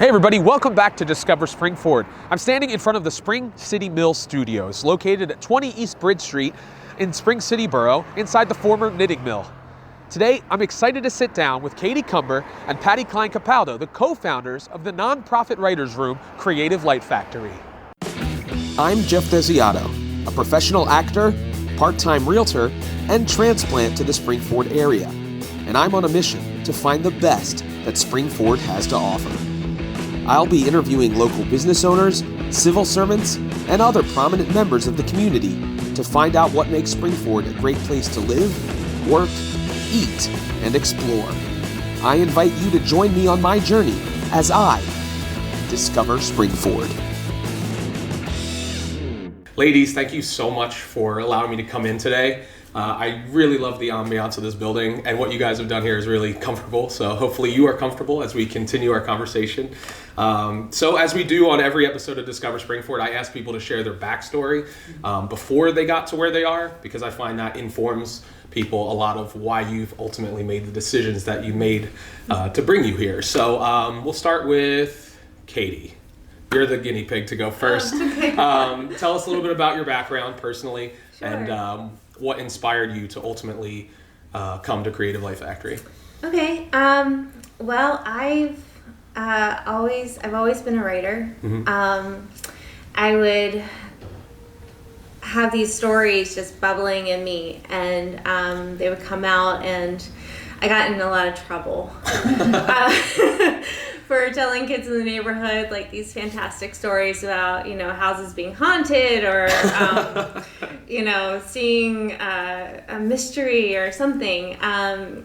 Hey everybody, welcome back to Discover SPRINGFORD. I'm standing in front of the Spring City Mill Studios, located at 20 East Bridge Street in Spring City Borough, inside the former knitting mill. Today, I'm excited to sit down with Katy Cumber and Patty Kline Capaldo, the co-founders of the nonprofit writers' room, Creative Light Factory. I'm Geoffrey Desiato, a professional actor, part-time realtor, and transplant to the Springford area. And I'm on a mission to find the best that Springford has to offer. I'll be interviewing local business owners, civil servants, and other prominent members of the community to find out what makes Springford a great place to live, work, eat, and explore. I invite you to join me on my journey as I discover Springford. Ladies, thank you so much for allowing me to come in today. I really love the ambiance of this building, and what you guys have done here is really comfortable, so hopefully you are comfortable as we continue our conversation. So as we do on every episode of Discover Springford, I ask people to share their backstory before they got to where they are, because I find that informs people a lot of why you've ultimately made the decisions that you made to bring you here. So we'll start with Katy. You're the guinea pig to go first. Okay. Tell us a little bit about your background personally. Sure. And what inspired you to ultimately come to Creative Light Factory? Okay. Well, I've always been a writer. Mm-hmm. I would have these stories just bubbling in me, and they would come out, and I got in a lot of trouble for telling kids in the neighborhood like these fantastic stories about, houses being haunted, or seeing a mystery or something. And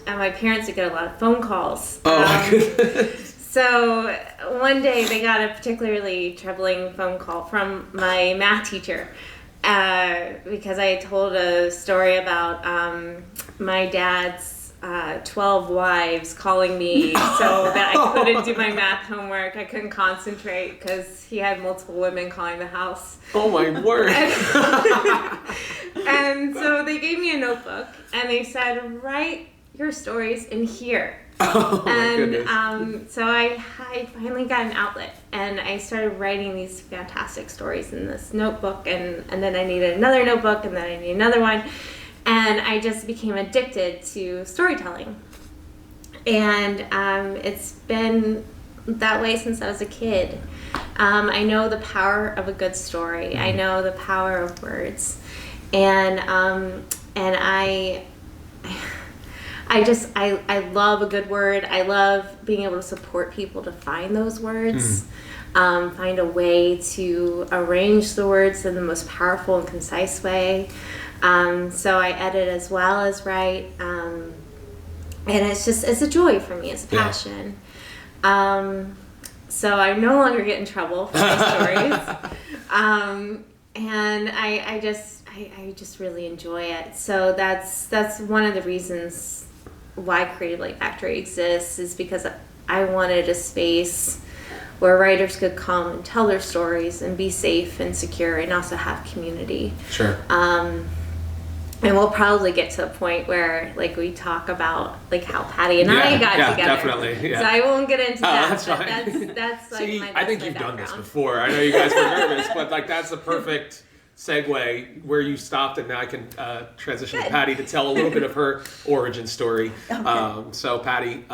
my parents would get a lot of phone calls. Oh my goodness. So one day they got a particularly troubling phone call from my math teacher because I told a story about my dad's 12 wives calling me so that I couldn't do my math homework. I couldn't concentrate because he had multiple women calling the house. Oh my word. And so they gave me a notebook and they said, write your stories in here. Oh my goodness. So I finally got an outlet, and I started writing these fantastic stories in this notebook, and then I needed another notebook, and then I needed another one. And I just became addicted to storytelling. And it's been that way since I was a kid. I know the power of a good story. I know the power of words. And I love a good word. I love being able to support people to find those words, find a way to arrange the words in the most powerful and concise way. So I edit as well as write, and it's a joy for me. It's a passion. So I no longer get in trouble for my stories, and I just really enjoy it. So that's one of the reasons why Creative Light Factory exists, is because I wanted a space where writers could come and tell their stories and be safe and secure, and also have community. Sure. And we'll probably get to a point where, we talk about, how Patty and I got together. Definitely. Yeah. So I won't get into that. That's fine. That's See, my I think you've done this before. I know you guys were nervous, but, that's the perfect segue where you stopped, and now I can transition to Patty to tell a little bit of her origin story. Okay. So, Patty,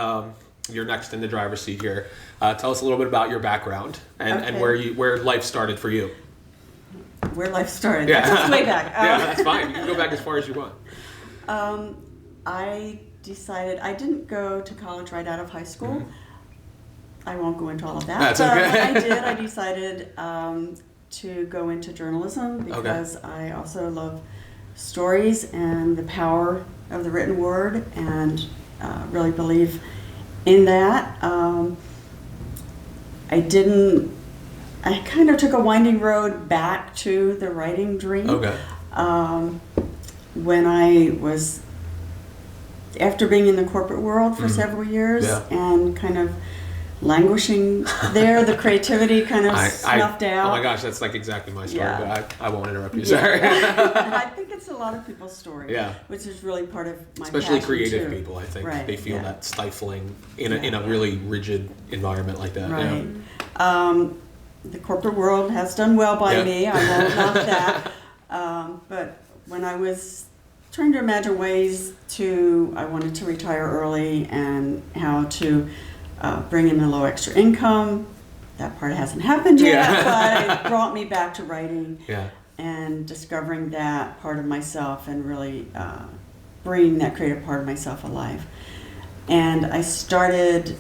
you're next in the driver's seat here. Tell us a little bit about your background and where life started for you. Where life started. Yeah. That's way back. Yeah, that's fine. You can go back as far as you want. I decided I didn't go to college right out of high school. Mm-hmm. I won't go into all of that. That's okay. I decided to go into journalism because I also love stories and the power of the written word, and really believe in that. I kind of took a winding road back to the writing dream. Okay. When I was, after being in the corporate world for several years and kind of, languishing there. The creativity kind of snuffed out. Oh my gosh, that's like exactly my story, Yeah. but I won't interrupt you, sorry. I think it's a lot of people's story, Yeah. which is really part of my Especially passion, creative too. people, I think. Right, They feel yeah. that stifling in a really rigid environment like that. Right. Yeah. The corporate world has done well by Yeah. me. I won't knock that. But when I was trying to imagine ways I wanted to retire early and how to bring in a low extra income. That part hasn't happened yet, but it brought me back to writing and discovering that part of myself and really bringing that creative part of myself alive. And I started,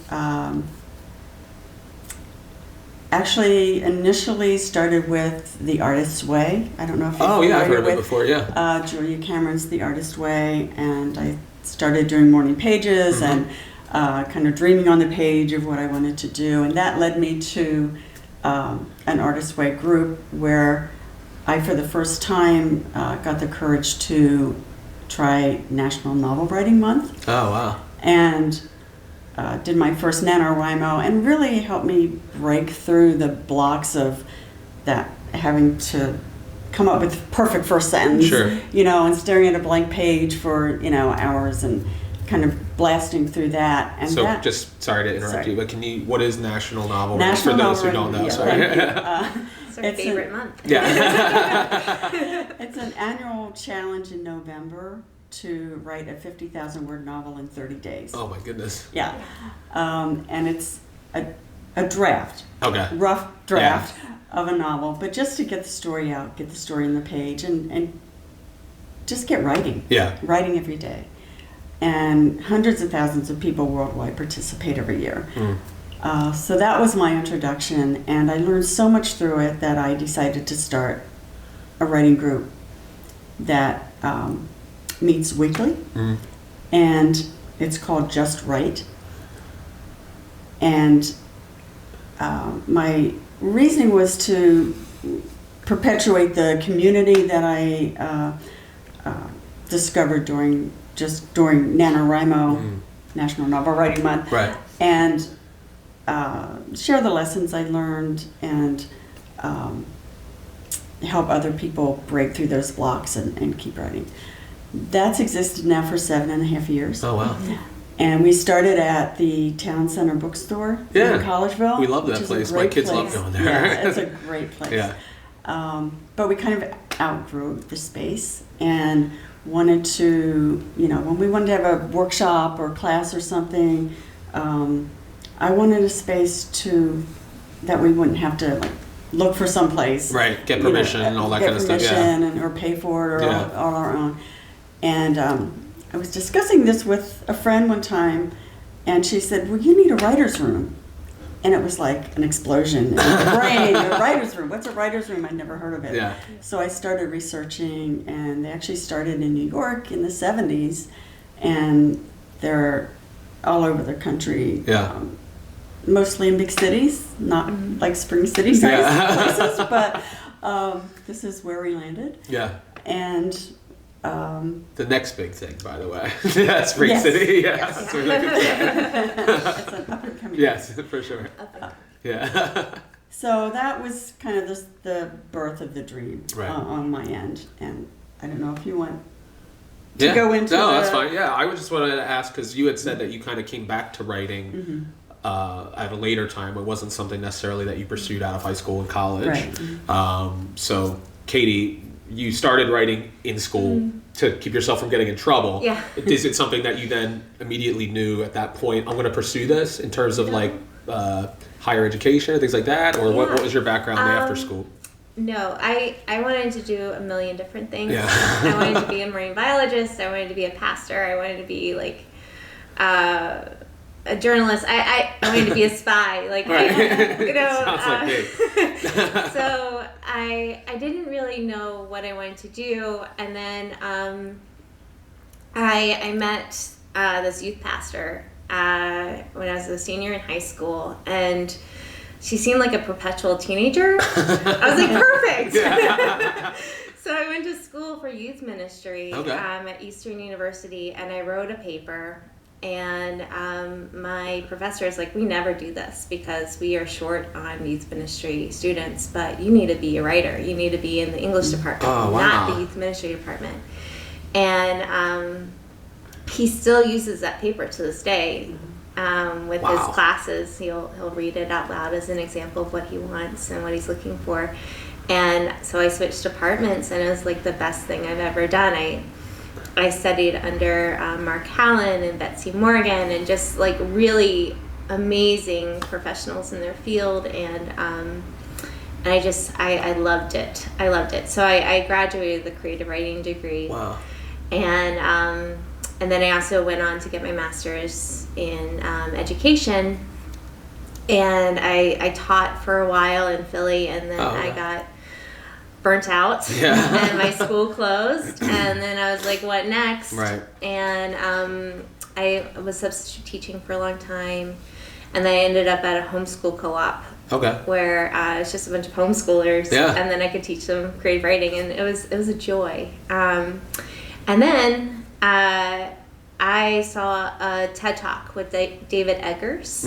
initially started with The Artist's Way. I don't know if you've I've heard of it before, yeah. Julia Cameron's The Artist's Way, and I started doing morning pages and kind of dreaming on the page of what I wanted to do, and that led me to an Artist's Way group where I, for the first time, got the courage to try National Novel Writing Month. Oh, wow. And did my first NaNoWriMo, and really helped me break through the blocks of that, having to come up with perfect first sentence, Sure. And staring at a blank page for, hours and kind of blasting through that. And So that, just, sorry to interrupt sorry. you, but what is National Novel Writing National for those Novel who don't know? Writing, Sorry. It's our favorite month. Yeah. It's an annual challenge in November to write a 50,000 word novel in 30 days. Oh my goodness. Yeah. And it's a draft. Okay. Rough draft of a novel, but just to get the story out, get the story on the page, and just get writing. Yeah. Writing every day. And hundreds of thousands of people worldwide participate every year. So that was my introduction, and I learned so much through it that I decided to start a writing group that meets weekly, and it's called Just Write. And my reasoning was to perpetuate the community that I discovered during NaNoWriMo, National Novel Writing Month, Right. and share the lessons I learned and help other people break through those blocks and keep writing. That's existed now for 7.5 years. Oh, wow. And we started at the Town Center Bookstore in Collegeville. We love that which is a place. My great kids place. love going there. Yeah, it's a great place. Yeah. But we kind of outgrew the space and wanted to, when we wanted to have a workshop or class or something, I wanted a space that we wouldn't have to look for some place. Right, get permission and all that kind of stuff. Get permission or pay for it or all our own. And I was discussing this with a friend one time, and she said, well, you need a writer's room. And it was like an explosion in my brain. A writer's room. What's a writer's room? I'd never heard of it. Yeah. So I started researching, and they actually started in New York in the 70s, and they're all over the country. Yeah. Mostly in big cities, not like Spring City size places, but this is where we landed. Yeah. And the next big thing, by the way. Yeah, Spring City. Yeah. Yes. That's really good. It's an up and coming. Yes, for sure. Yeah. So that was kind of the birth of the dream on my end. And I don't know if you want to go into that's fine. Yeah, I just wanted to ask, because you had said that you kind of came back to writing at a later time. It wasn't something necessarily that you pursued out of high school and college. Right. So, Katie, you started writing in school to keep yourself from getting in trouble. Yeah. Is it something that you then immediately knew at that point, I'm going to pursue this in terms of higher education or things like that? Or what was your background after school? No, I wanted to do a million different things. Yeah. I wanted to be a marine biologist. I wanted to be a pastor. I wanted to be a journalist. I wanted to be a spy. Sounds like me. So I didn't really know what I wanted to do, and then I met this youth pastor when I was a senior in high school, and she seemed like a perpetual teenager. I was like, perfect. Yeah. So I went to school for youth ministry at Eastern University, and I wrote a paper. And my professor is like, we never do this because we are short on youth ministry students, but you need to be a writer. You need to be in the English department, not the youth ministry department. And he still uses that paper to this day. With his classes, he'll read it out loud as an example of what he wants and what he's looking for. And so I switched departments, and it was like the best thing I've ever done. I studied under Mark Hallen and Betsy Morgan, and just like really amazing professionals in their field, and I loved it. I loved it. So I graduated with a creative writing degree. Wow. And then I also went on to get my master's in education, and I taught for a while in Philly, and then I got burnt out, and my school closed, and then I was like, what next? Right. And I was substitute teaching for a long time, and then I ended up at a homeschool co-op. Okay. Where it's just a bunch of homeschoolers, Yeah. and then I could teach them creative writing, and it was a joy. And then I saw a TED Talk with David Eggers,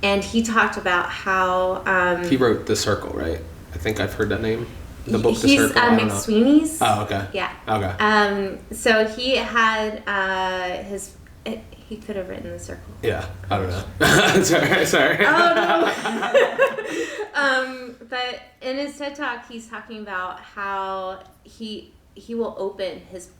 and he talked about how he wrote The Circle, right? I think I've heard that name. The book The Circle. He's McSweeney's. Oh, okay. Yeah. Okay. So he had he could have written The Circle. Yeah, I don't know. sorry. Oh no. But in his TED Talk, he's talking about how he will open his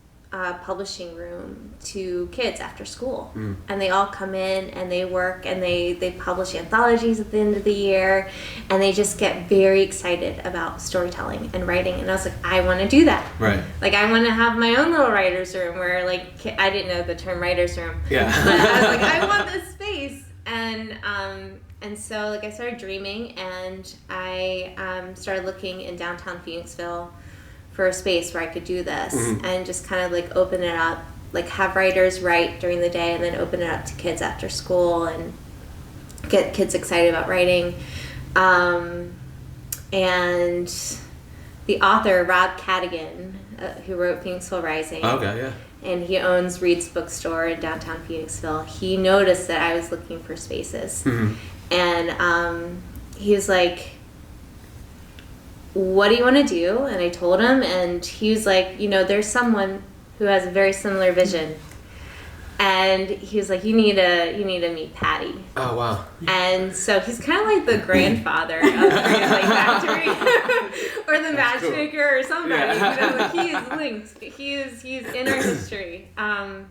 publishing room to kids after school, and they all come in and they work and they publish anthologies at the end of the year, and they just get very excited about storytelling and writing. And I was like, I want to do that. Right. Like, I want to have my own little writer's room where, like, I didn't know the term writer's room. Yeah. But I was like, I want this space. And so, like, I started dreaming, and I started looking in downtown Phoenixville for a space where I could do this, and just kind of like open it up, like have writers write during the day and then open it up to kids after school and get kids excited about writing. And the author, Rob Cadigan, who wrote Phoenixville Rising, and he owns Reed's Bookstore in downtown Phoenixville, he noticed that I was looking for spaces. And he was like, what do you want to do? And I told him, and he was like, there's someone who has a very similar vision. And he was like, you need to meet Patty. Oh, wow. And so he's kind of like the grandfather of Creative Light Factory or the matchmaker or somebody. Like, he is linked. He's in our history. And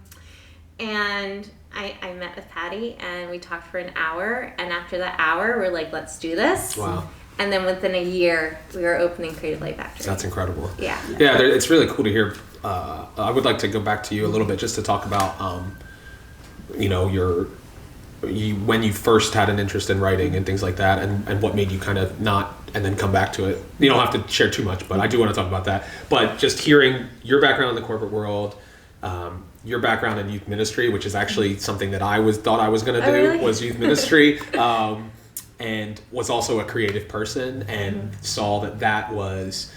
I met with Patty, and we talked for an hour. And after that hour, we're like, let's do this. Wow. And then within a year, we were opening Creative Light Factory. That's incredible. Yeah. Yeah, it's really cool to hear. I would like to go back to you a little bit just to talk about, when you first had an interest in writing and things like that, and what made you kind of not, and then come back to it. You don't have to share too much, but I do want to talk about that. But just hearing your background in the corporate world, your background in youth ministry, which is actually something that I thought I was going to do, really? was youth ministry. And was also a creative person, and saw that was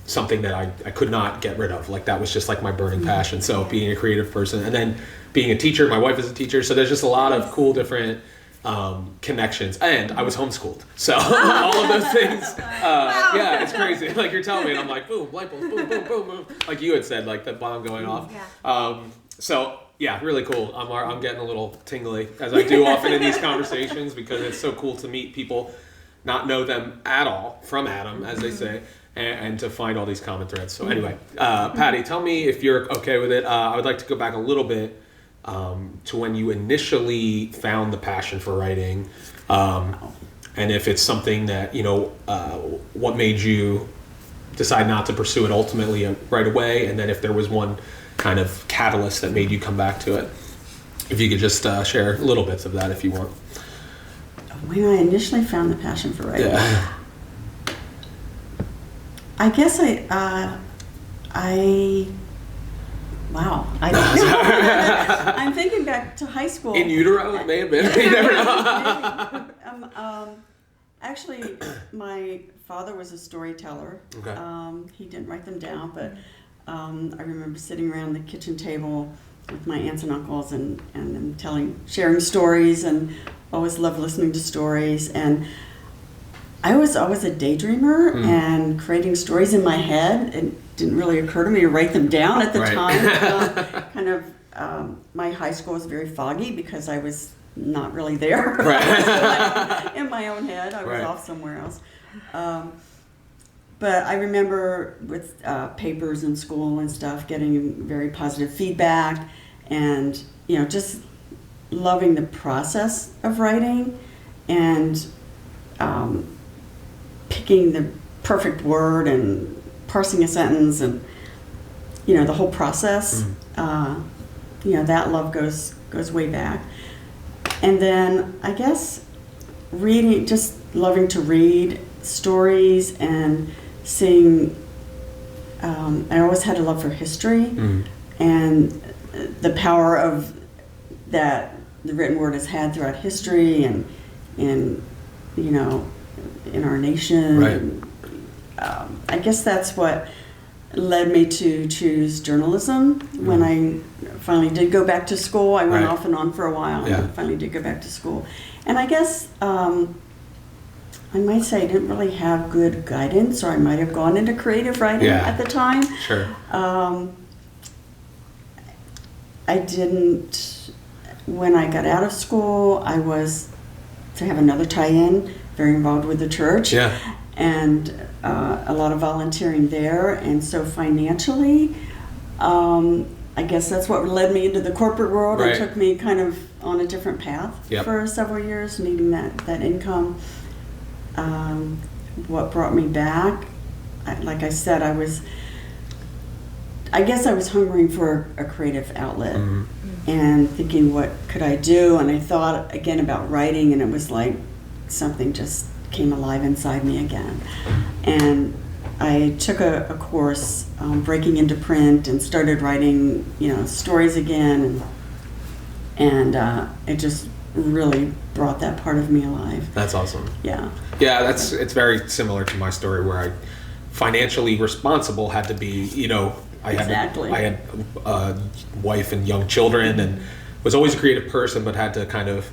something that I could not get rid of. Like, that was just like my burning passion. So being a creative person, and then being a teacher, my wife is a teacher, so there's just a lot of cool different connections. And I was homeschooled, so all of those things. Yeah, it's crazy. Like, you're telling me, and I'm like, boom, light bulbs, boom, boom, boom, boom. Like you had said, like the bomb going off. Yeah. So yeah, really cool. I'm getting a little tingly, as I do often in these conversations, because it's so cool to meet people, not know them at all, from Adam, as they say, and to find all these common threads. So anyway, Patty, tell me if you're okay with it. I would like to go back a little bit to when you initially found the passion for writing, and if it's something that, what made you decide not to pursue it ultimately right away, and then if there was one kind of catalyst that made you come back to it. If you could just share little bits of that, if you want. When I initially found the passion for writing, I guess I'm thinking back to high school. In utero, it may have been. You never know. Actually, my father was a storyteller. Okay. He didn't write them down, but I remember sitting around the kitchen table with my aunts and uncles and sharing stories, and always loved listening to stories. And I was always a daydreamer and creating stories in my head. It didn't really occur to me to write them down at the time. My high school was very foggy because I was not really there. In my own head, I was off somewhere else. But I remember with papers in school and stuff, getting very positive feedback, and just loving the process of writing, and picking the perfect word and parsing a sentence, and the whole process. That love goes way back. And then I guess reading, just loving to read stories and seeing. I always had a love for history and the power of that the written word has had throughout history and in our nation. And, I guess that's what led me to choose journalism. When I finally did go back to school, I went off and on for a while, and finally did go back to school. And I guess I might say I didn't really have good guidance, or I might have gone into creative writing at the time. Sure. I didn't, when I got out of school, I was, to have another tie-in, very involved with the church. And a lot of volunteering there. And so financially, I guess that's what led me into the corporate world. It took me kind of on a different path for several years, needing that income. What brought me back, like I said, I guess I was hungering for a creative outlet and thinking, what could I do? And I thought again about writing, and it was like something just came alive inside me again. And I took a course, breaking into print, and started writing, stories again, and it just really brought that part of me alive. That's awesome. Yeah, it's very similar to my story, where I financially responsible had to be, I had a wife and young children, and was always a creative person, but had to kind of,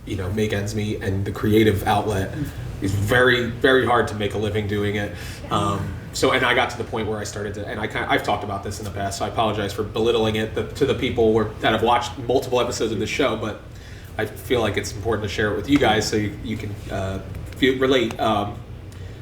make ends meet, and the creative outlet is very, very hard to make a living doing it. And I got to the point where I started to, and I've talked about this in the past, so I apologize for belittling it to the people that have watched multiple episodes of the show, but I feel like it's important to share it with you guys so you can relate.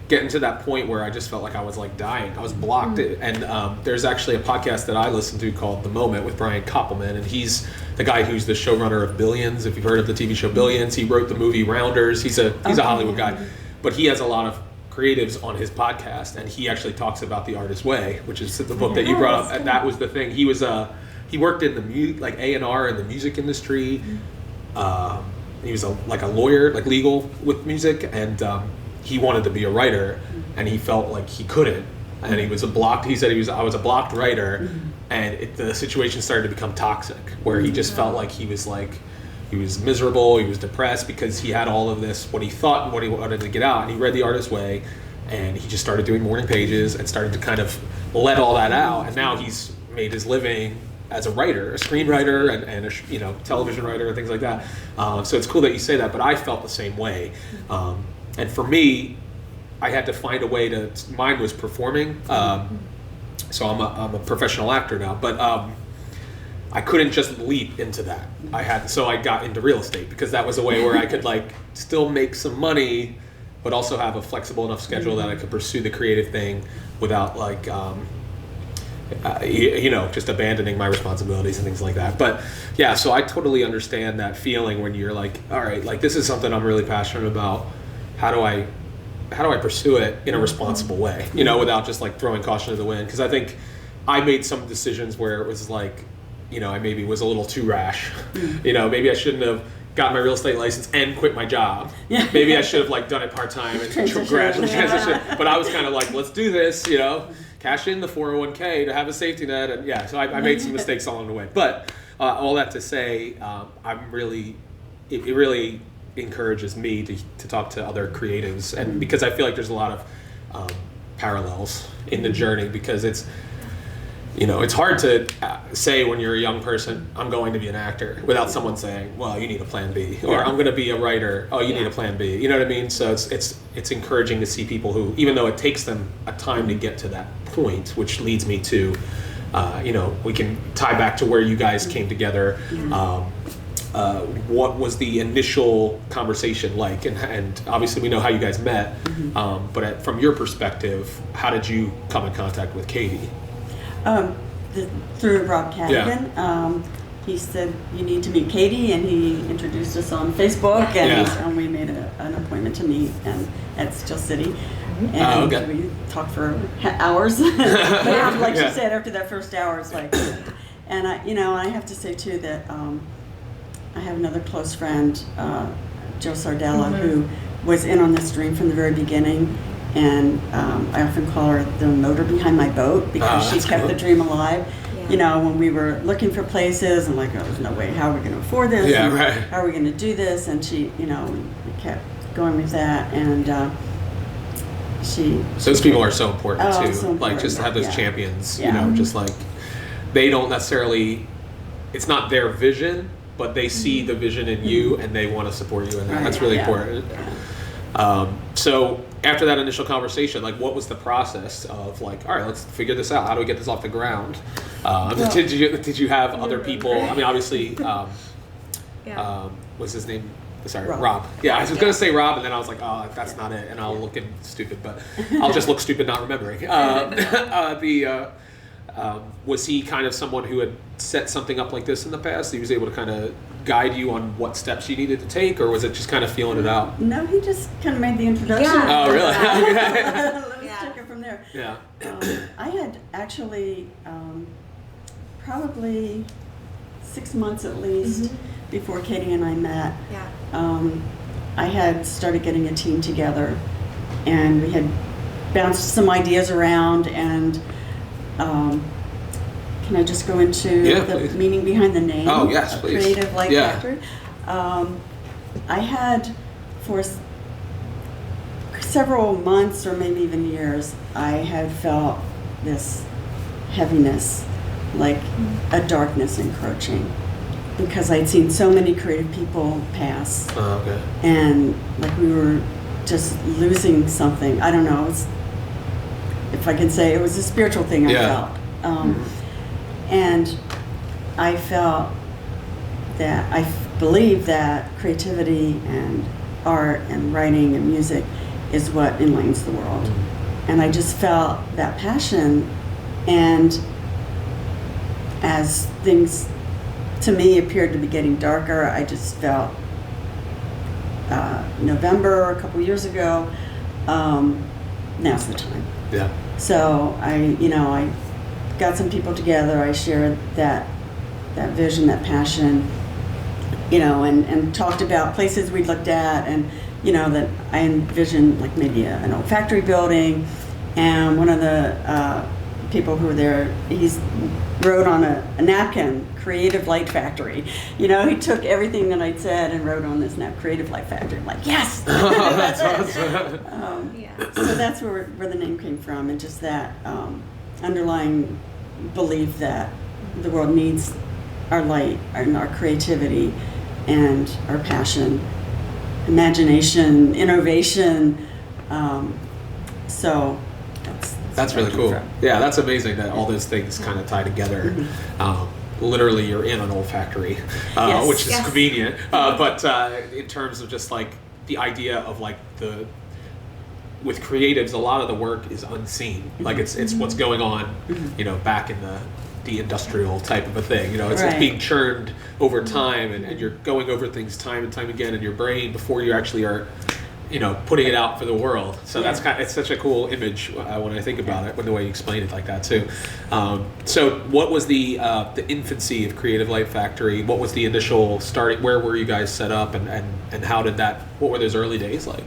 Getting to that point where I just felt like I was like dying. I was blocked. And there's actually a podcast that I listen to called The Moment with Brian Koppelman, and he's the guy who's the showrunner of Billions. If you've heard of the TV show Billions, he wrote the movie Rounders. He's a Hollywood guy, but he has a lot of creatives on his podcast, and he actually talks about The Artist's Way, which is the book that you brought up. And that was the thing. He worked in the A&R in the music industry. He was like a lawyer, like legal with music, and he wanted to be a writer, and he felt like he couldn't, and he said I was a blocked writer, and the situation started to become toxic, where he just felt like he was miserable, he was depressed, because he had all of this, what he thought and what he wanted to get out, and he read The Artist's Way, and he just started doing morning pages and started to kind of let all that out, and now he's made his living as a writer, a screenwriter, and a television writer and things like that. So it's cool that you say that, but I felt the same way. And for me, I had to find a way mine was performing. So I'm a professional actor now, but I couldn't just leap into that. So I got into real estate, because that was a way where I could still make some money, but also have a flexible enough schedule that I could pursue the creative thing without just abandoning my responsibilities and things like that. But yeah, so I totally understand that feeling when you're like, all right, this is something I'm really passionate about. How do I pursue it in a responsible way, without just throwing caution to the wind? Because I think I made some decisions where it was I maybe was a little too rash. Maybe I shouldn't have gotten my real estate license and quit my job. Maybe I should have done it part-time and gradually transition. But I was kind of let's do this, cash in the 401k to have a safety net. And so I made some mistakes along the way. But all that to say, it really encourages me to talk to other creatives, and because I feel like there's a lot of parallels in the journey, because it's hard to say when you're a young person, I'm going to be an actor, without someone saying, well, you need a plan B, or I'm going to be a writer, oh, you need a plan B. You know what I mean? So it's encouraging to see people who, even though it takes them a time to get to that point, which leads me to, we can tie back to where you guys came together. What was the initial conversation like? And obviously we know how you guys met, but from your perspective, how did you come in contact with Katy? Through Rob Cadigan. He said, you need to meet Katy, and he introduced us on Facebook, and we made an appointment to meet at Steel City. And we talked for hours. Like she said, after that first hour, it's like, and I have to say too that I have another close friend, Joe Sardella, who was in on this dream from the very beginning. And I often call her the motor behind my boat, because she kept the dream alive. Yeah. When we were looking for places, I'm like, oh, there's no way, how are we going to afford this? Yeah, right. How are we going to do this? And she, we kept going with that. And those people are so important too. So important. Like, just to have those champions, just like, they don't necessarily, it's not their vision, but they see the vision in you, and they want to support you in that. Right. That's really important. Yeah. So after that initial conversation, like, what was the process of, like, all right, let's figure this out. How do we get this off the ground? Did you have other people? I mean, obviously, what's his name? Sorry, Rob. Yeah, I was going to say Rob, and then I was like, oh, that's not it, and I'll look stupid, but I'll just look stupid not remembering. Was he kind of someone who had set something up like this in the past? He was able to kind of guide you on what steps you needed to take, or was it just kind of feeling it out? No, he just kind of made the introduction. Yeah. Oh, really? Let's take it from there. Yeah. I had actually probably 6 months at least before Katy and I met. Yeah. I had started getting a team together, and we had bounced some ideas around, and can I just go into the meaning behind the name? Oh, yes, please. Creative Light Factory. I had, for several months, or maybe even years, I had felt this heaviness, like a darkness encroaching, because I'd seen so many creative people pass. Oh, okay. And like we were just losing something. I don't know. If I can say, it was a spiritual thing I felt. And I felt that, I believe that creativity and art and writing and music is what enlightens the world. And I just felt that passion, and as things to me appeared to be getting darker, I just felt November, a couple years ago, now's the time. Yeah. So I got some people together. I shared that vision, that passion, and talked about places we'd looked at, and that I envisioned like maybe an old factory building. And one of the people who were there, he wrote on a napkin, Creative Light Factory. He took everything that I'd said and wrote on this Creative Light Factory. I'm like, yes! That's awesome. So that's where the name came from, and just that underlying belief that the world needs our light and our creativity and our passion, imagination, innovation. So that's really cool. Yeah, that's amazing that all those things kind of tie together. Literally, you're in an old factory, which is convenient. But in terms of just like the idea of like with creatives, a lot of the work is unseen. Like it's what's going on, back in the industrial type of a thing. It's being churned over time, and you're going over things time and time again in your brain before you actually are, putting it out for the world. So it's such a cool image when I think about it, when the way you explain it like that too. So what was the infancy of Creative Light Factory? What was the initial starting? Where were you guys set up, and how did that? What were those early days like?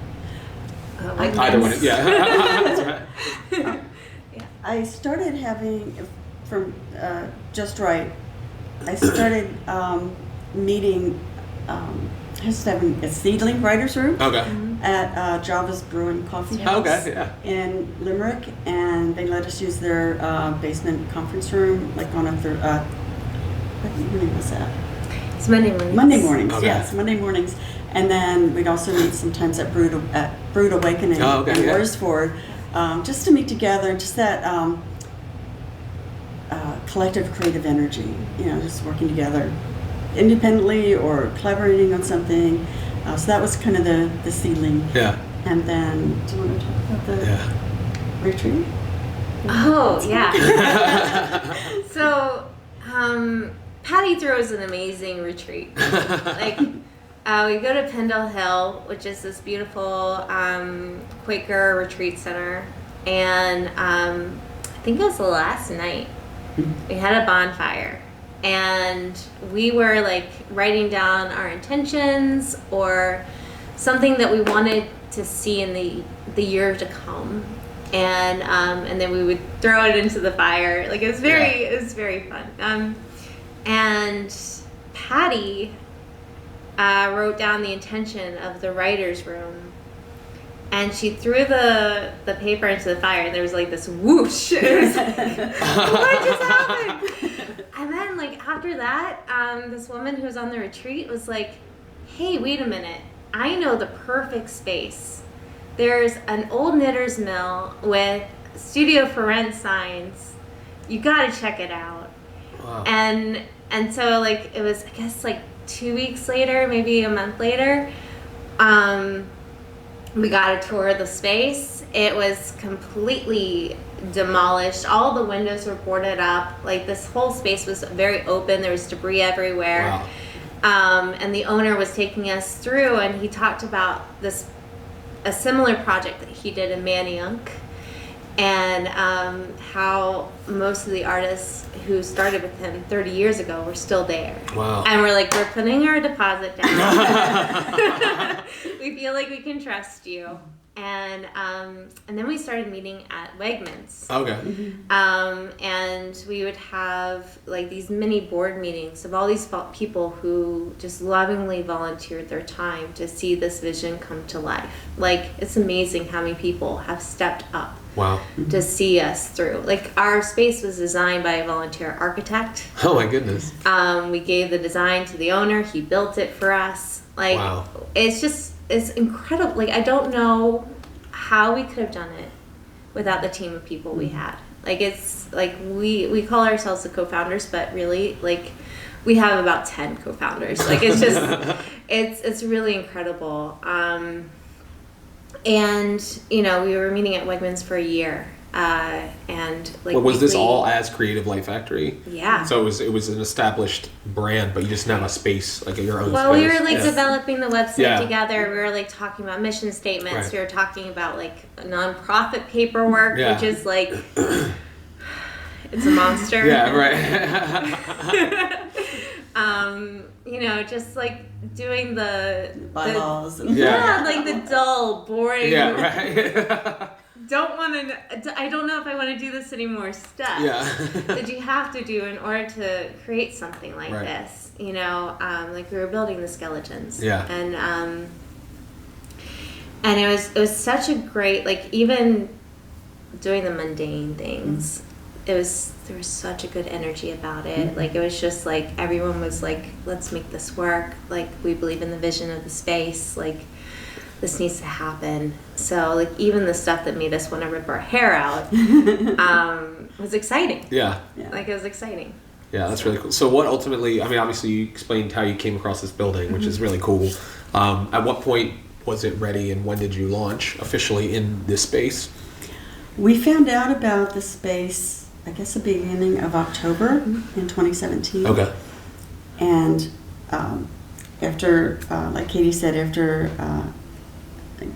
Either one, That's right. I started having, from Just Right, I started meeting, having a seedling writer's room. Okay. at Java's Brew and Coffee House in Limerick, and they let us use their basement conference room, like on a what evening was that? It's Monday mornings. Monday mornings, yes, Monday mornings. And then we'd also meet sometimes at Brood Awakening in Worsford, just to meet together, just that collective creative energy, just working together independently or collaborating on something. So that was kind of the seedling. Yeah. And then, do you want to talk about the retreat? Oh, yeah. So, Patty throws an amazing retreat. We go to Pendle Hill, which is this beautiful Quaker retreat center. And I think it was the last night. We had a bonfire. And we were writing down our intentions or something that we wanted to see in the year to come, and then we would throw it into the fire. It was very fun. And Patty wrote down the intention of the writer's room, and she threw the paper into the fire, and there was this whoosh. It was what just happened? And then after that, this woman who was on the retreat was like, hey, wait a minute. I know the perfect space. There's an old knitter's mill with studio for rent signs. You gotta check it out. Wow. And so it was, I guess 2 weeks later, maybe a month later, we got a tour of the space. It was completely demolished. All the windows were boarded up. This whole space was very open. There was debris everywhere. Wow. And the owner was taking us through, and he talked about a similar project that he did in Manayunk, and how most of the artists who started with him 30 years ago were still there. Wow. And we're we're putting our deposit down. We feel like we can trust you. And then we started meeting at Wegmans. Okay. And we would have these mini board meetings of all these people who just lovingly volunteered their time to see this vision come to life. It's amazing how many people have stepped up. Wow. To see us through. Our space was designed by a volunteer architect. Oh my goodness. We gave the design to the owner. He built it for us. Wow. It's incredible. I don't know how we could have done it without the team of people we had. We call ourselves the co-founders, but really we have about 10 co-founders. It's just it's really incredible. And we were meeting at Wegmans for a year. And was this all as Creative Light Factory? Yeah. So it was an established brand, but you just didn't have a space your own. Well, space. we were developing the website together. We were talking about mission statements. Right. We were talking about nonprofit paperwork, which is it's a monster. Yeah, right. Just doing the bylaws. The dull, boring. Yeah, right. I don't know if I want to do this anymore stuff that you have to do in order to create something like this. We were building the skeletons. Yeah. And it was such a great, even doing the mundane things, there was such a good energy about it. It was just everyone was let's make this work. We believe in the vision of the space. This needs to happen. So even the stuff that made us want to rip our hair out was exciting. Yeah. It was exciting. Yeah, that's really cool. So what ultimately, obviously you explained how you came across this building, which is really cool. At what point was it ready, and when did you launch officially in this space? We found out about the space, I guess, the beginning of October in 2017. Okay. And after, like Katie said, after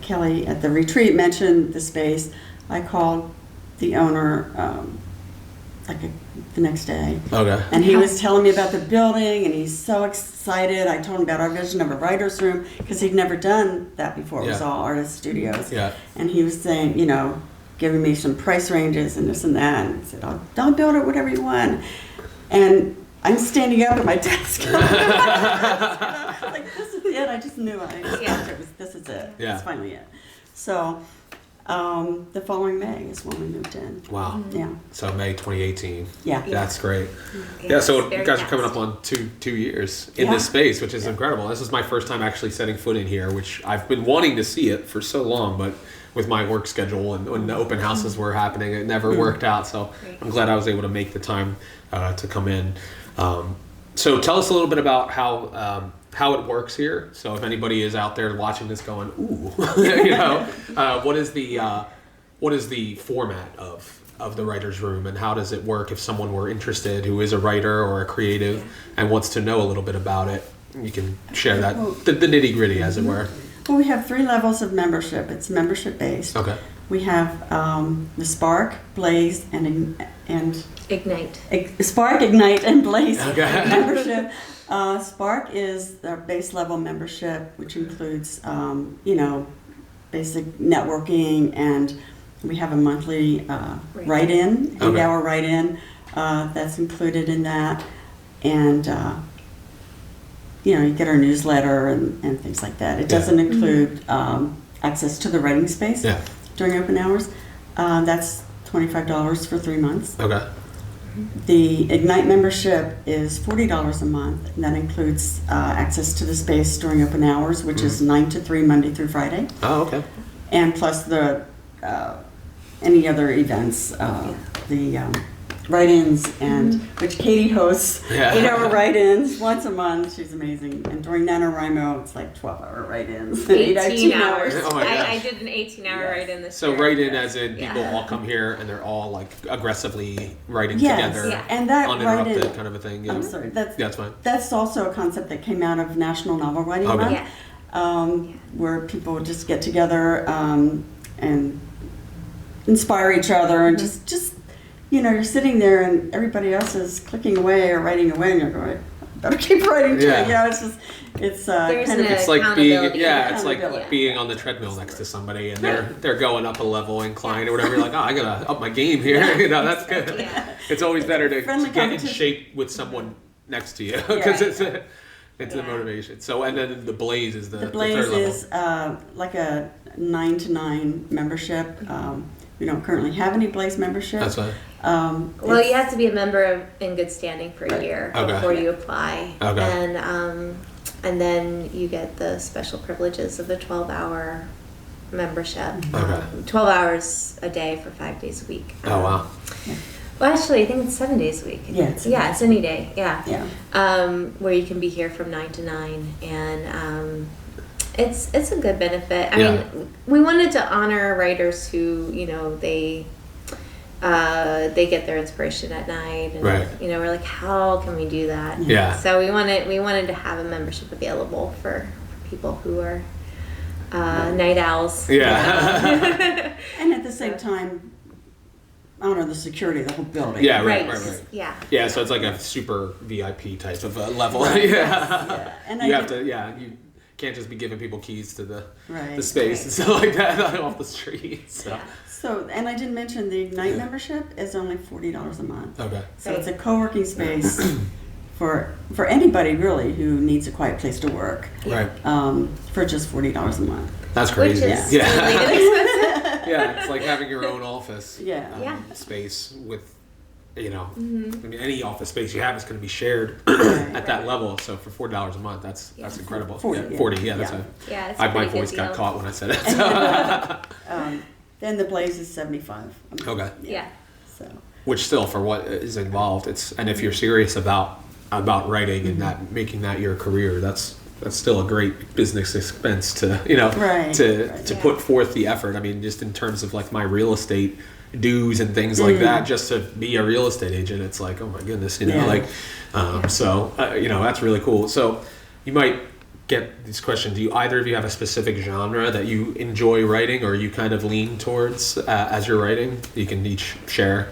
Kelly at the retreat mentioned the space, I called the owner the next day. Okay. And he was telling me about the building, and he's so excited. I told him about our vision of a writer's room, because he'd never done that before. It was all artist studios. Yeah. And he was saying, giving me some price ranges and this and that. And I said, I'll build it whatever you want. And I'm standing up at my desk. Like, this is it. I just knew this is it. Yeah. It's finally it. So the following May is when we moved in. Wow. Yeah. So May 2018. Yeah. That's great. Yeah, So very you guys are fast. coming up on two years in this space, which is incredible. This is my first time actually setting foot in here, which I've been wanting to see it for so long, but with my work schedule and when the open houses were happening, it never worked out. So I'm glad I was able to make the time to come in. So tell us a little bit about how it works here. So if anybody is out there watching this going, ooh, what is the format of the writer's room, and how does it work if someone were interested who is a writer or a creative and wants to know a little bit about it? You can share that, the nitty gritty, as it were. Well, we have 3 levels of membership. It's membership based. Okay. We have the Spark, Blaze, and Ignite. Spark, Ignite, and Blaze Okay. membership. Spark is our base level membership, which includes, basic networking, and we have a monthly write-in, 8-hour write-in. That's included in that, and you get our newsletter and things like that. It doesn't include access to the writing space during open hours. That's $25 for 3 months. Okay. The Ignite membership is $40 a month, and that includes access to the space during open hours, which is 9 to 3 Monday through Friday. Oh, okay. And plus the any other events, the write-ins, and which Katy hosts, 8-hour write-ins once a month. She's amazing. And during NaNoWriMo, it's like 12-hour write-ins. 18 hours. Oh my gosh. I did an 18-hour write-in this So year. write-in as in people all come here and they're all like aggressively writing together, and that uninterrupted write-in, kind of a thing. I'm sorry, That's fine. that's also a concept that came out of National Novel Writing Okay. Month, where people just get together and inspire each other, and just you're sitting there and everybody else is clicking away or writing away, and you're going, I better keep writing too. It's There's kind of It's like being Accountability. being on the treadmill next to somebody and they're going up a level in Kline or whatever. You're like, oh, I gotta up my game here. That's good. Yeah. It's always better to Friendly get in competition. shape with someone next to you because it's the motivation. So and then the Blaze is the Blaze third level. is like a 9 to 9 membership. We don't currently have any Blaze membership. That's fine. Well, you have to be a member in good standing for a year before you apply. Okay. And then you get the special privileges of the 12-hour membership. Okay. 12 hours a day for 5 days a week. Oh wow. Well, actually, I think it's 7 days a week. Yeah, it's any day. Yeah. Yeah. Where you can be here from 9 to 9, and it's a good benefit. I mean, we wanted to honor writers who they get their inspiration at night, and we're like, how can we do that? Yeah. So we wanted to have a membership available for people who are night owls. Yeah. And at the same time, honor the security of the whole building. Yeah. Right. Yeah. Yeah. So it's like a super VIP type of level. Right. Yeah. And you have to. Yeah. You can't just be giving people keys to the Right. the space and stuff like that off the street. So. Yeah. So, and I didn't mention the Ignite membership is only $40 a month. Okay. So it's a co-working space for anybody really who needs a quiet place to work. Right. For just $40 a month. That's crazy. Which is yeah. really inexpensive. Yeah. It's like having your own office. Yeah. Space with. I Mm-hmm. mean, any office space you have is going to be shared at that level. So for $40 a month, that's incredible. 40, 40. Yeah, that's Yeah, it's my pretty voice good got deal. caught when I said it. Then the Blaze is $75 a month. Okay. Yeah. So. Which still, for what is involved, and if you're serious about writing and that making that your career, that's still a great business expense to to put forth the effort. I mean, just in terms of like my real estate dues and things like that, just to be a real estate agent, it's like, oh my goodness, so that's really cool. So you might get this question: do either of you have a specific genre that you enjoy writing, or you kind of lean towards as you're writing? You can each share.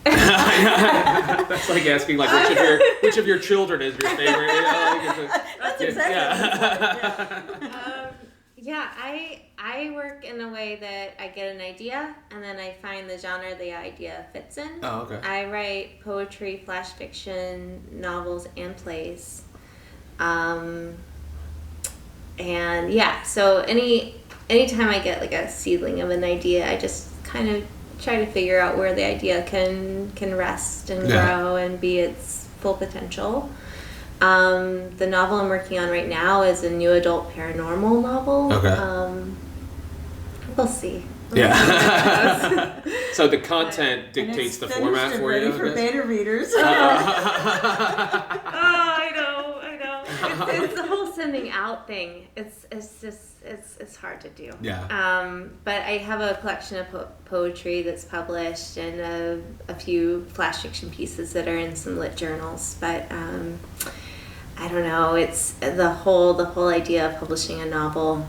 That's like asking like which of your children is your favorite. That's exactly Yeah, I work in a way that I get an idea and then I find the genre the idea fits in. Oh, okay. I write poetry, flash fiction, novels, and plays. And yeah, so anytime I get like a seedling of an idea, I just kind of try to figure out where the idea can rest and grow and be its full potential. The novel I'm working on right now is a new adult paranormal novel. Okay. We'll see. Yeah. So the content dictates the format for you. Ready for beta readers. Oh, I know. It's the whole sending out thing. It's hard to do. Yeah. But I have a collection of poetry that's published and a few flash fiction pieces that are in some lit journals. But I don't know. It's the whole idea of publishing a novel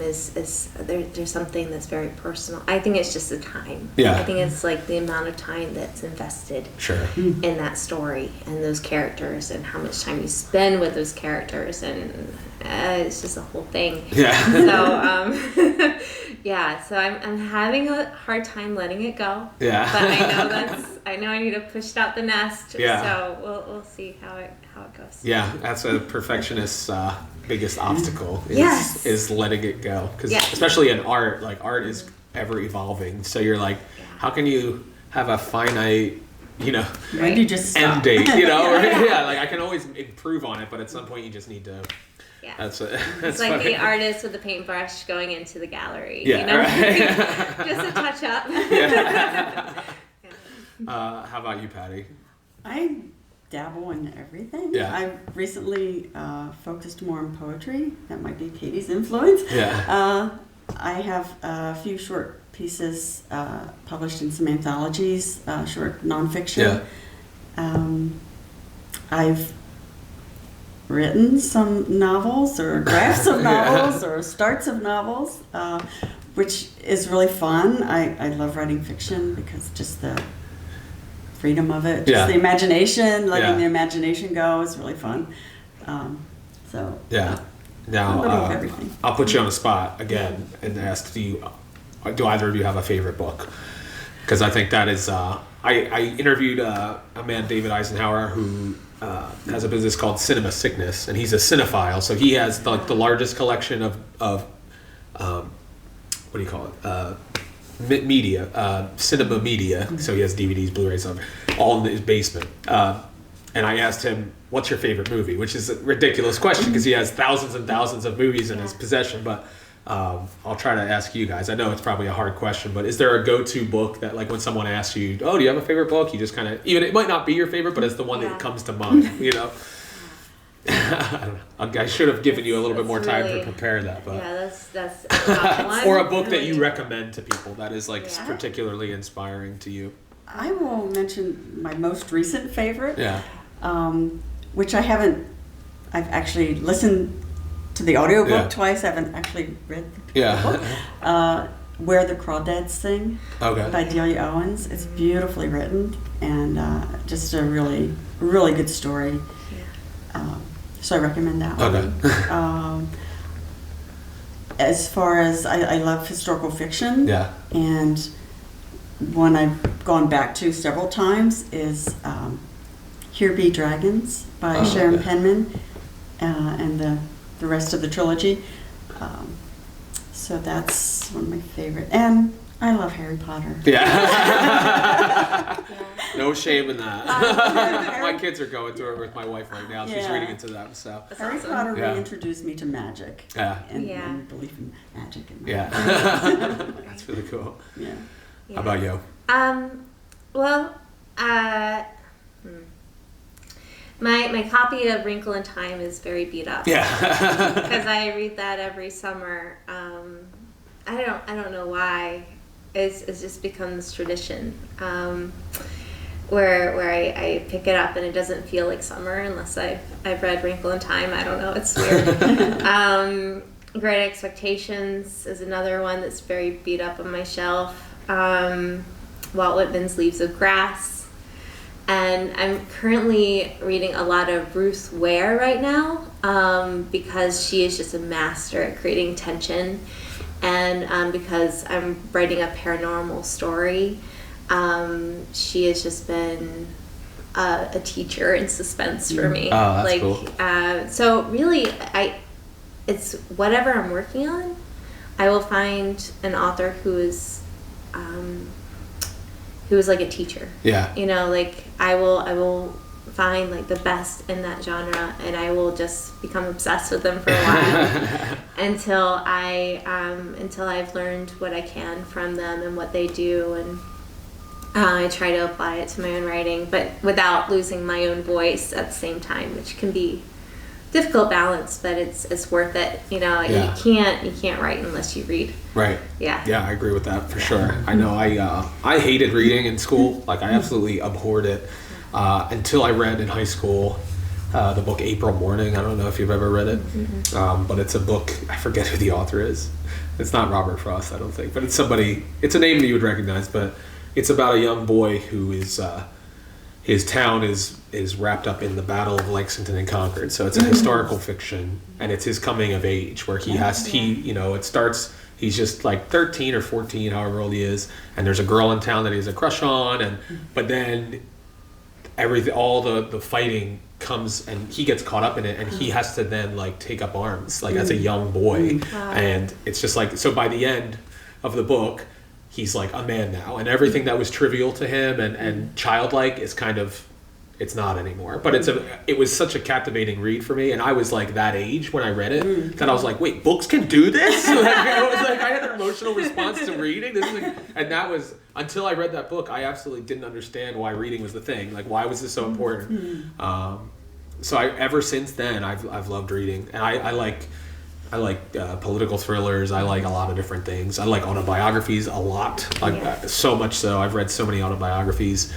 is there's something that's very personal. I think it's just the time. Yeah. I think it's like the amount of time that's invested Sure. in that story and those characters and how much time you spend with those characters and it's just a whole thing. Yeah. So yeah. So I'm having a hard time letting it go. Yeah. But I know I need to push out the nest. Yeah. So we'll see how it goes. Yeah, that's a perfectionist's biggest obstacle is letting it go. Because especially in art, like art is ever evolving. So you're like, how can you have a finite, When do you just stop? end date? Like I can always improve on it, but at some point you just need to. Yeah. That's it's like the artist with the paintbrush going into the gallery. Yeah. Right. Just a touch up. Yeah. How about you, Patty? I dabble in everything. Yeah. I've recently focused more on poetry. That might be Katie's influence. Yeah. I have a few short pieces published in some anthologies, short nonfiction. Yeah. I've written some novels or drafts of novels or starts of novels, which is really fun. I love writing fiction because just the freedom of it, just the imagination, letting the imagination go is really fun. Yeah. Now, I'll put you on the spot again and ask, do either of you have a favorite book? Because I think that is, I interviewed a man, David Eisenhower, who has a business called Cinema Sickness, and he's a cinephile, so he has the largest collection of what do you call it? Media, cinema media. So he has DVDs, Blu-rays, all in his basement. And I asked him, "What's your favorite movie?" Which is a ridiculous question because he has thousands and thousands of movies in his possession. But I'll try to ask you guys. I know it's probably a hard question, but is there a go-to book that, like, when someone asks you, "Oh, do you have a favorite book?" You just kind of, even it might not be your favorite, but it's the one that comes to mind. I don't know. I should have given you a little bit more time to prepare that, but that's a tough one. or a book that you recommend to people that is like particularly inspiring to you. I will mention my most recent favorite, which I've actually listened to the audiobook twice. I haven't actually read the book. Where the Crawdads Sing by Delia Owens. It's beautifully written and just a really, really good story. So I recommend that one. As far as I love historical fiction, and one I've gone back to several times is Here Be Dragons by Sharon Penman and the rest of the trilogy. So that's one of my favorite. And I love Harry Potter. No shame in that. My kids are going through it with my wife right now. She's reading it to them. So Harry Potter reintroduced me to magic. And belief in magic. That's really cool. Yeah. How about you? My copy of Wrinkle in Time is very beat up. Because I read that every summer. I don't know why. It's just become this tradition where I pick it up and it doesn't feel like summer unless I've read Wrinkle in Time. I don't know. It's weird. Great Expectations is another one that's very beat up on my shelf. Walt Whitman's Leaves of Grass. And I'm currently reading a lot of Ruth Ware right now, because she is just a master at creating tension. And because I'm writing a paranormal story, she has just been a teacher in suspense for me. Oh, that's cool. So really, it's whatever I'm working on, I will find an author who is like a teacher. Yeah. You know, like I will find like the best in that genre, and I will just become obsessed with them for a while until I've learned what I can from them and what they do, and I try to apply it to my own writing, but without losing my own voice at the same time, which can be difficult balance, but it's worth it. You know, Yeah. you can't write unless you read. Right. Yeah. Yeah, I agree with that for sure. I know I hated reading in school. Like I absolutely abhorred it until I read in high school the book April Morning. I don't know if you've ever read it, but it's a book. I forget who the author is. It's not Robert Frost, I don't think, but it's somebody. It's a name that you would recognize, but it's about a young boy who is his town is wrapped up in the Battle of Lexington and Concord. So it's a historical fiction, and it's his coming of age where it starts. He's just like 13 or 14, however old he is, and there's a girl in town that he has a crush on, but then all the fighting comes and he gets caught up in it, and he has to then like take up arms like as a young boy. Wow. And it's just like, so by the end of the book, he's like a man now, and everything that was trivial to him and childlike is kind of, it's not anymore. But it was such a captivating read for me, and I was like that age when I read it that I was like, wait, books can do this? Like, I had an emotional response to reading. And that was, until I read that book, I absolutely didn't understand why reading was the thing. Like, why was this so important? So ever since then, I've loved reading, and I like political thrillers. I like a lot of different things. I like autobiographies a lot, so much so. I've read so many autobiographies.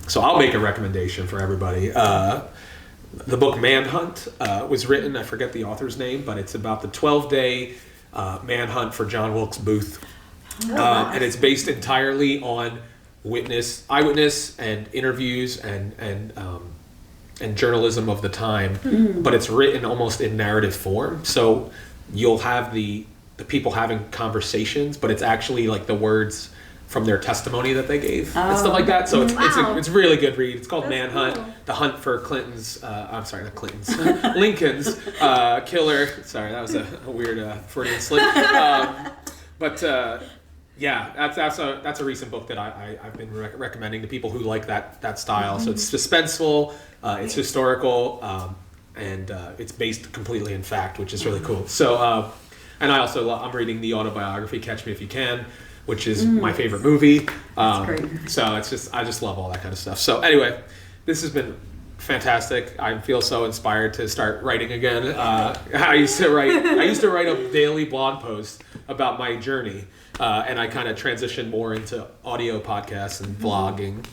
So I'll make a recommendation for everybody. The book Manhunt was written, I forget the author's name, but it's about the 12-day manhunt for John Wilkes Booth. And it's based entirely on eyewitness and interviews and journalism of the time, but it's written almost in narrative form. So you'll have the people having conversations, but it's actually like the words from their testimony that they gave and stuff like that. So it's a really good read. It's called Manhunt, cool. The Hunt for Clinton's, Lincoln's killer. Sorry, that was a weird Freudian slip. Yeah, that's a recent book that I've been recommending to people who like that style. So it's suspenseful, it's historical, and it's based completely in fact, which is really cool. So, and I'm reading the autobiography Catch Me If You Can, which is my favorite movie. That's great. So I just love all that kind of stuff. So anyway, this has been fantastic. I feel so inspired to start writing again. I used to write a daily blog post about my journey, and I kind of transitioned more into audio podcasts and vlogging.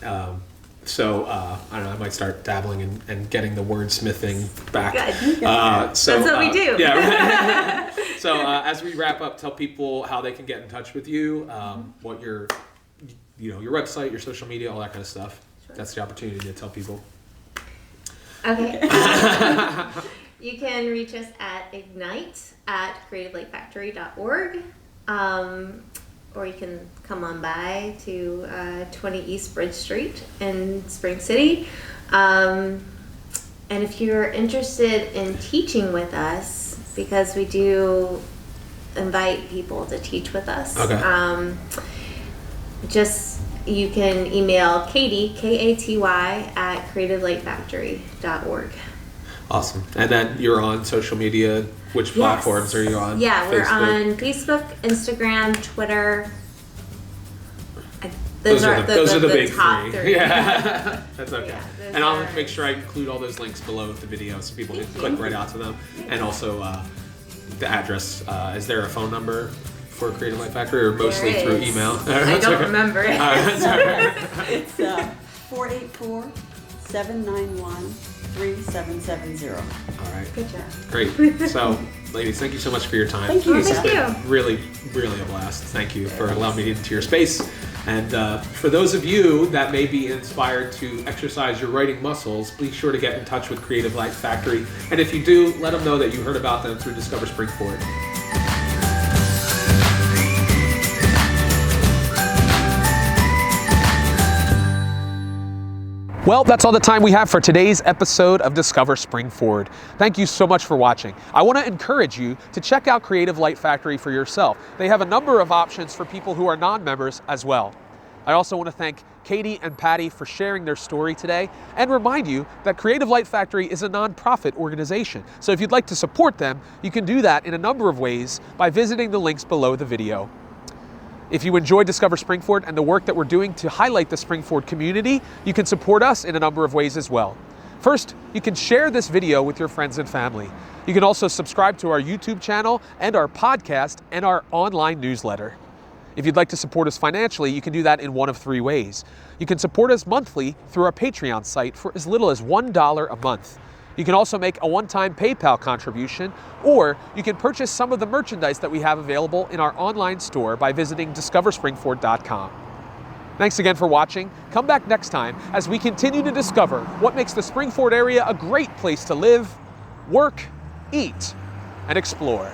So I don't know, I might start dabbling and getting the wordsmithing back. Good. That's what we do. Yeah. So as we wrap up, tell people how they can get in touch with you, what your website, your social media, all that kind of stuff. Sure. That's the opportunity to tell people. Okay. You can reach us at ignite@creativelifefactory.org. Or you can come on by to 20 East Bridge Street in Spring City. And if you're interested in teaching with us, because we do invite people to teach with us, you can email Katy, Katy, at creativelifefactory.org. Awesome. And then you're on social media. Which platforms are you on? Yeah, we're Facebook? on Facebook, Instagram, Twitter. Those are the big top three. 3. Yeah, that's okay. Yeah, and I'll make sure I include all those links below the video so people can click right out to them. And also the address. Is there a phone number for Creative Life Factory, or mostly through email? I don't remember it. It's 484-791-3770. All right. Good job. Great. So Ladies, thank you so much for your time. Thank you. This has Thank been really, really a blast. Thank you for allowing me into your space. And for those of you that may be inspired to exercise your writing muscles, be sure to get in touch with Creative Light Factory. And if you do, let them know that you heard about them through Discover Springford. Well, that's all the time we have for today's episode of Discover Springford. Thank you so much for watching. I want to encourage you to check out Creative Light Factory for yourself. They have a number of options for people who are non-members as well. I also want to thank Katy and Patty for sharing their story today and remind you that Creative Light Factory is a nonprofit organization. So if you'd like to support them, you can do that in a number of ways by visiting the links below the video. If you enjoyed Discover Springford and the work that we're doing to highlight the Springford community, you can support us in a number of ways as well. First, you can share this video with your friends and family. You can also subscribe to our YouTube channel and our podcast and our online newsletter. If you'd like to support us financially, you can do that in one of three ways. You can support us monthly through our Patreon site for as little as $1 a month. You can also make a one-time PayPal contribution, or you can purchase some of the merchandise that we have available in our online store by visiting discoverspringford.com. Thanks again for watching. Come back next time as we continue to discover what makes the Springford area a great place to live, work, eat, and explore.